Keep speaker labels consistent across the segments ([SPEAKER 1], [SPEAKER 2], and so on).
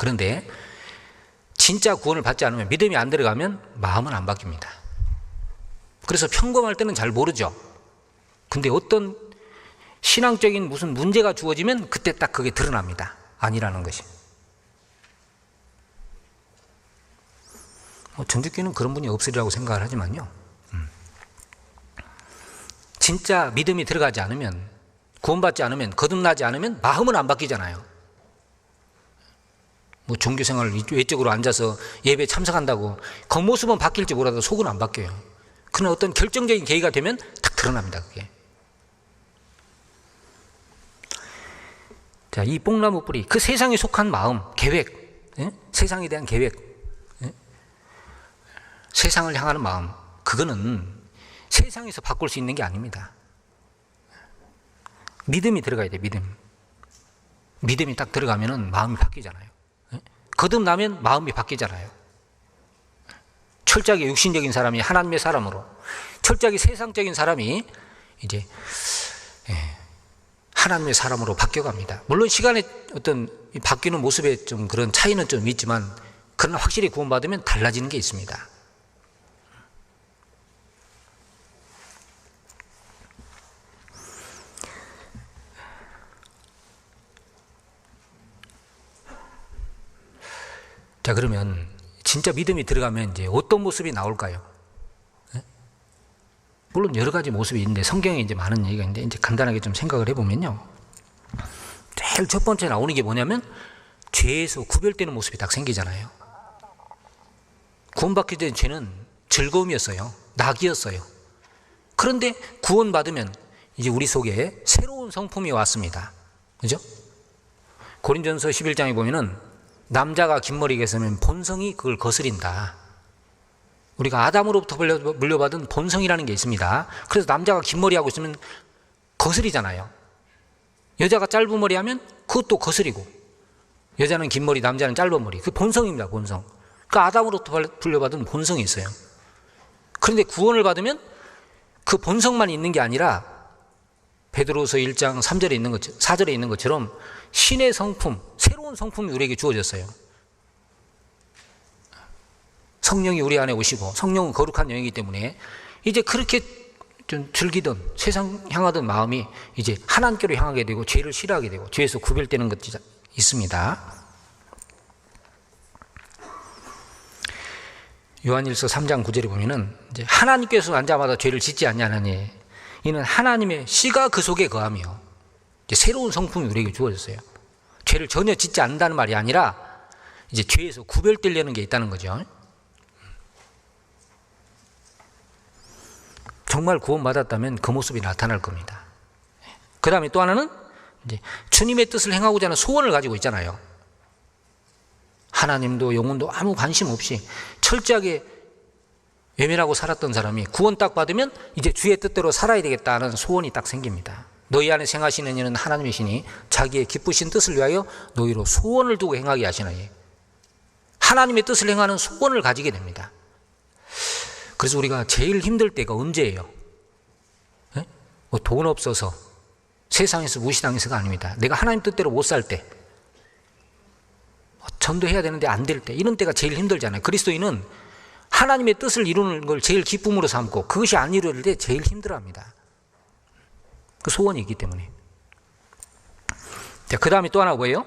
[SPEAKER 1] 그런데 진짜 구원을 받지 않으면, 믿음이 안 들어가면 마음은 안 바뀝니다. 그래서 평범할 때는 잘 모르죠. 근데 어떤 신앙적인 무슨 문제가 주어지면 그때 딱 그게 드러납니다. 아니라는 것이. 전주교는 그런 분이 없으리라고 생각을 하지만요. 진짜 믿음이 들어가지 않으면, 구원받지 않으면, 거듭나지 않으면 마음은 안 바뀌잖아요. 뭐 종교생활 외적으로 앉아서 예배에 참석한다고 겉모습은 바뀔지 몰라도 속은 안 바뀌어요. 그러나 어떤 결정적인 계기가 되면 딱 드러납니다, 그게. 자, 이 뽕나무 뿌리, 그 세상에 속한 마음, 계획, 세상에 대한 계획, 세상을 향하는 마음, 그거는 세상에서 바꿀 수 있는 게 아닙니다. 믿음이 들어가야 돼, 믿음. 믿음이 딱 들어가면은 마음이 바뀌잖아요. 거듭나면 마음이 바뀌잖아요. 철저하게 육신적인 사람이 하나님의 사람으로, 철저하게 세상적인 사람이 이제 하나님의 사람으로 바뀌어갑니다. 물론 시간에 어떤 바뀌는 모습에 좀 그런 차이는 좀 있지만, 그러나 확실히 구원받으면 달라지는 게 있습니다. 자, 그러면 진짜 믿음이 들어가면 이제 어떤 모습이 나올까요? 물론 여러 가지 모습이 있는데, 성경에 이제 많은 얘기가 있는데, 이제 간단하게 좀 생각을 해보면요. 제일 첫 번째 나오는 게 뭐냐면, 죄에서 구별되는 모습이 딱 생기잖아요. 구원받기 전 죄는 즐거움이었어요. 낙이었어요. 그런데 구원받으면 이제 우리 속에 새로운 성품이 왔습니다. 그죠? 고린전서 11장에 보면은, 남자가 긴 머리가 있으면 본성이 그걸 거스린다. 우리가 아담으로부터 물려받은 본성이라는 게 있습니다. 그래서 남자가 긴 머리 하고 있으면 거스리잖아요. 여자가 짧은 머리 하면 그것도 거스리고, 여자는 긴 머리, 남자는 짧은 머리. 그 본성입니다, 본성. 그 아담으로부터 물려받은 본성이 있어요. 그런데 구원을 받으면 그 본성만 있는 게 아니라, 베드로서 1장 3절에 있는 것, 4절에 있는 것처럼 신의 성품, 새로운 성품이 우리에게 주어졌어요. 성령이 우리 안에 오시고, 성령은 거룩한 영이기 때문에 이제 그렇게 좀 즐기던, 세상 향하던 마음이 이제 하나님께로 향하게 되고, 죄를 싫어하게 되고, 죄에서 구별되는 것이 있습니다. 요한일서 3장 9절에 보면은, 이제 하나님께서 앉아마다 죄를 짓지 아니하나니 이는 하나님의 씨가 그 속에 거하며, 이제 새로운 성품이 우리에게 주어졌어요. 죄를 전혀 짓지 않는다는 말이 아니라 이제 죄에서 구별되려는 게 있다는 거죠. 정말 구원받았다면 그 모습이 나타날 겁니다. 그 다음에 또 하나는 이제 주님의 뜻을 행하고자 하는 소원을 가지고 있잖아요. 하나님도 영혼도 아무 관심 없이 철저하게 외면하고 살았던 사람이 구원 딱 받으면 이제 주의 뜻대로 살아야 되겠다는 소원이 딱 생깁니다. 너희 안에 생하시는 이는 하나님이시니 자기의 기쁘신 뜻을 위하여 너희로 소원을 두고 행하게 하시나니, 하나님의 뜻을 행하는 소원을 가지게 됩니다. 그래서 우리가 제일 힘들 때가 언제예요? 뭐 돈 없어서, 세상에서 무시당해서가 아닙니다. 내가 하나님 뜻대로 못 살 때, 전도해야 되는데 안 될 때, 이런 때가 제일 힘들잖아요. 그리스도인은 하나님의 뜻을 이루는 걸 제일 기쁨으로 삼고, 그것이 안 이루어질 때 제일 힘들어합니다. 그 소원이 있기 때문에. 자, 그 다음에 또 하나 뭐예요?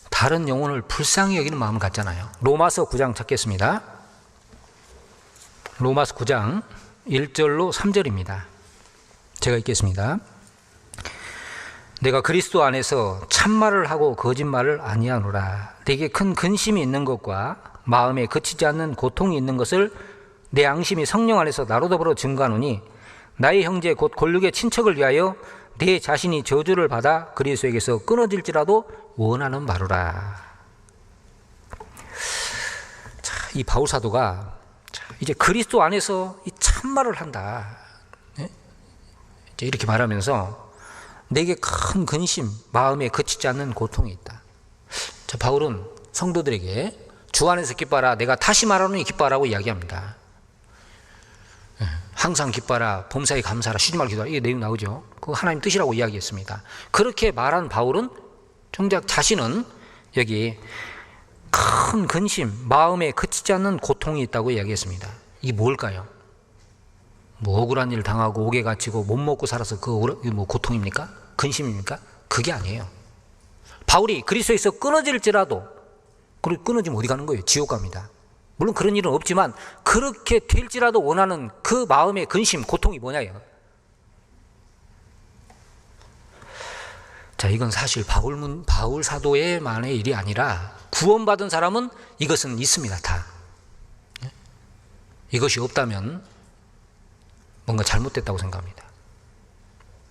[SPEAKER 1] 다른 영혼을 불쌍히 여기는 마음을 갖잖아요. 로마서 9장 찾겠습니다. 로마서 9장 1절로 3절입니다. 제가 읽겠습니다. 내가 그리스도 안에서 참말을 하고 거짓말을 아니하노라. 내게 큰 근심이 있는 것과 마음에 그치지 않는 고통이 있는 것을 내 양심이 성령 안에서 나로 더불어 증거하노니, 나의 형제 곧 골육의 친척을 위하여 내 자신이 저주를 받아 그리스도에게서 끊어질지라도 원하는 바로라. 자, 이 바울 사도가 이제 그리스도 안에서 이 참말을 한다, 이제 이렇게 말하면서 내게 큰 근심, 마음에 그치지 않는 고통이 있다. 자, 바울은 성도들에게 주 안에서 기뻐하라, 내가 다시 말하노니 기뻐하라고 이야기합니다. 항상 기뻐하라, 범사에 감사하라, 쉬지 말고 기도하라, 이게 내용 나오죠. 그거 하나님 뜻이라고 이야기했습니다. 그렇게 말한 바울은 정작 자신은 여기 큰 근심, 마음에 그치지 않는 고통이 있다고 이야기했습니다. 이게 뭘까요? 뭐 억울한 일 당하고 옥에 갇히고 못 먹고 살아서 뭐 고통입니까? 근심입니까? 그게 아니에요. 바울이 그리스도에서 끊어질지라도, 그리고 끊어지면 어디 가는 거예요? 지옥 갑니다. 물론 그런 일은 없지만 그렇게 될지라도 원하는 그 마음의 근심, 고통이 뭐냐요? 자, 이건 사실 바울 사도의만의 일이 아니라 구원받은 사람은 이것은 있습니다. 다. 이것이 없다면 뭔가 잘못됐다고 생각합니다.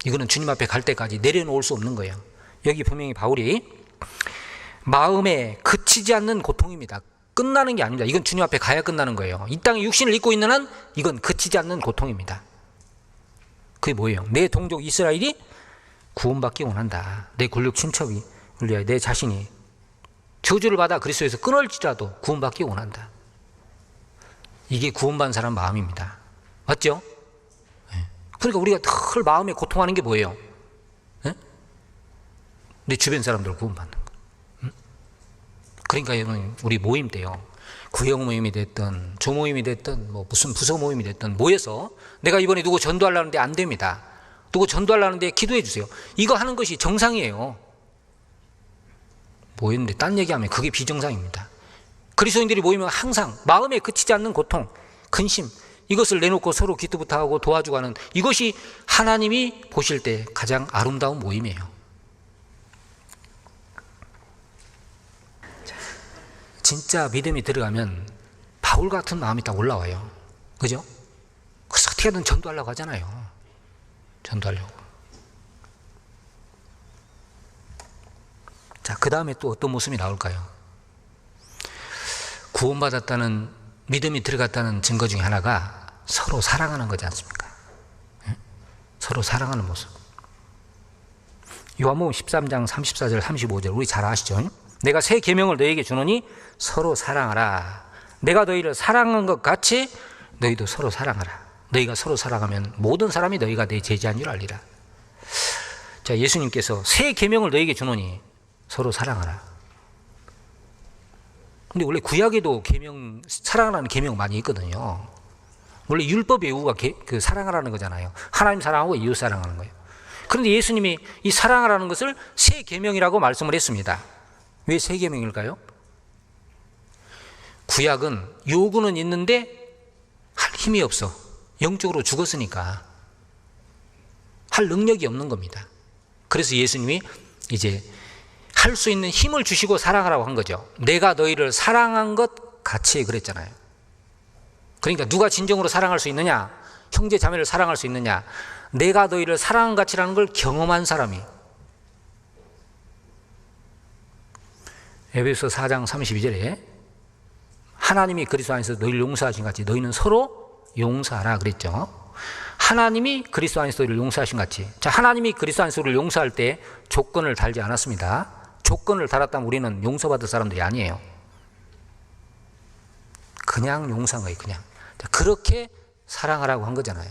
[SPEAKER 1] 이거는 주님 앞에 갈 때까지 내려놓을 수 없는 거예요. 여기 분명히 바울이 마음에 그치지 않는 고통입니다. 끝나는 게 아닙니다. 이건 주님 앞에 가야 끝나는 거예요. 이 땅에 육신을 입고 있는 한 이건 그치지 않는 고통입니다. 그게 뭐예요? 내 동족 이스라엘이 구원받기 원한다. 내 굴욕 친척이 울려야 내 자신이 저주를 받아 그리스도에서 끊을지라도 구원받기 원한다. 이게 구원받은 사람 마음입니다. 맞죠? 그러니까 우리가 늘 마음에 고통하는 게 뭐예요? 내 주변 사람들 구원받는 거. 그러니까 여러분, 우리 모임 때요, 구역 모임이 됐든 조모임이 됐든 뭐 무슨 부서 모임이 됐든 모여서 내가 이번에 누구 전도하려는데 안 됩니다. 누구 전도하려는데 기도해 주세요. 이거 하는 것이 정상이에요. 모였는데 딴 얘기하면 그게 비정상입니다. 그리스도인들이 모이면 항상 마음에 그치지 않는 고통, 근심, 이것을 내놓고 서로 기도부터 하고 도와주고 하는, 이것이 하나님이 보실 때 가장 아름다운 모임이에요. 진짜 믿음이 들어가면 바울 같은 마음이 딱 올라와요. 그죠? 그래서 어떻게든 전도하려고 하잖아요. 전도하려고. 자, 그 다음에 또 어떤 모습이 나올까요? 구원받았다는, 믿음이 들어갔다는 증거 중에 하나가 서로 사랑하는 거지 않습니까? 서로 사랑하는 모습. 요한복음 13장 34절 35절 우리 잘 아시죠? 내가 새 계명을 너희에게 주노니 서로 사랑하라. 내가 너희를 사랑한 것 같이 너희도 서로 사랑하라. 너희가 서로 사랑하면 모든 사람이 너희가 내 제자인 줄 알리라. 자, 예수님께서 새 계명을 너희에게 주노니 서로 사랑하라. 근데 원래 구약에도 계명, 사랑하라는 계명 많이 있거든요. 원래 율법의 이유가 그 사랑하라는 거잖아요. 하나님 사랑하고 이웃 사랑하는 거예요. 그런데 예수님이 이 사랑하라는 것을 새 계명이라고 말씀을 했습니다. 왜 새 계명일까요? 구약은 요구는 있는데 할 힘이 없어. 영적으로 죽었으니까 할 능력이 없는 겁니다. 그래서 예수님이 이제 할 수 있는 힘을 주시고 사랑하라고 한 거죠. 내가 너희를 사랑한 것 같이 그랬잖아요. 그러니까 누가 진정으로 사랑할 수 있느냐? 형제 자매를 사랑할 수 있느냐? 내가 너희를 사랑한 같이라는 걸 경험한 사람이. 에베소 4장 32절에 하나님이 그리스도 안에서 너희를 용서하신 같이 너희는 서로 용서하라 그랬죠. 하나님이 그리스도 안에서 너희를 용서하신 같이. 자, 하나님이 그리스도 안에서 우리를 용서할 때 조건을 달지 않았습니다. 조건을 달았다면 우리는 용서받을 사람들이 아니에요. 그냥 용서한 거예요. 그냥. 자, 그렇게 사랑하라고 한 거잖아요.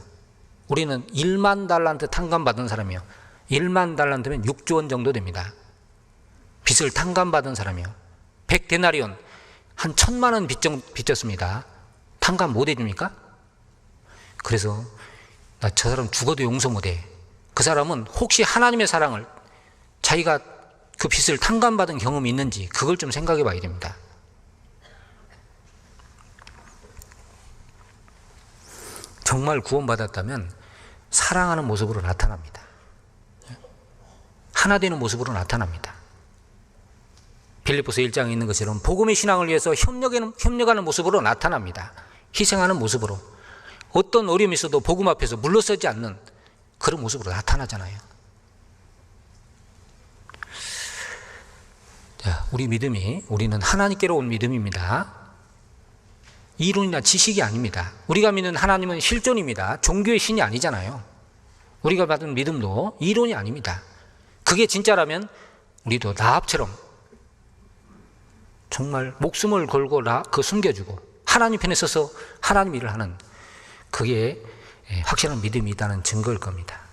[SPEAKER 1] 우리는 1만 달란트 탕감받은 사람이요. 1만 달란트면 6조 원 정도 됩니다. 빚을 탕감받은 사람이요. 100데나리온 한 1000만 원 빚졌습니다. 탕감 못 해줍니까? 그래서 나 저 사람 죽어도 용서 못 해. 그 사람은 혹시 하나님의 사랑을, 자기가 그 빚을 탕감받은 경험이 있는지 그걸 좀 생각해 봐야 됩니다. 정말 구원받았다면 사랑하는 모습으로 나타납니다. 하나 되는 모습으로 나타납니다. 빌립보서 1장에 있는 것처럼 복음의 신앙을 위해서 협력하는 모습으로 나타납니다. 희생하는 모습으로. 어떤 어려움이 있어도 복음 앞에서 물러서지 않는 그런 모습으로 나타나잖아요. 자, 우리 믿음이, 우리는 하나님께로 온 믿음입니다. 이론이나 지식이 아닙니다. 우리가 믿는 하나님은 실존입니다. 종교의 신이 아니잖아요. 우리가 받은 믿음도 이론이 아닙니다. 그게 진짜라면 우리도 라합처럼 정말 목숨을 걸고 그 숨겨주고 하나님 편에 서서 하나님 일을 하는, 그게 확실한 믿음이 있다는 증거일 겁니다.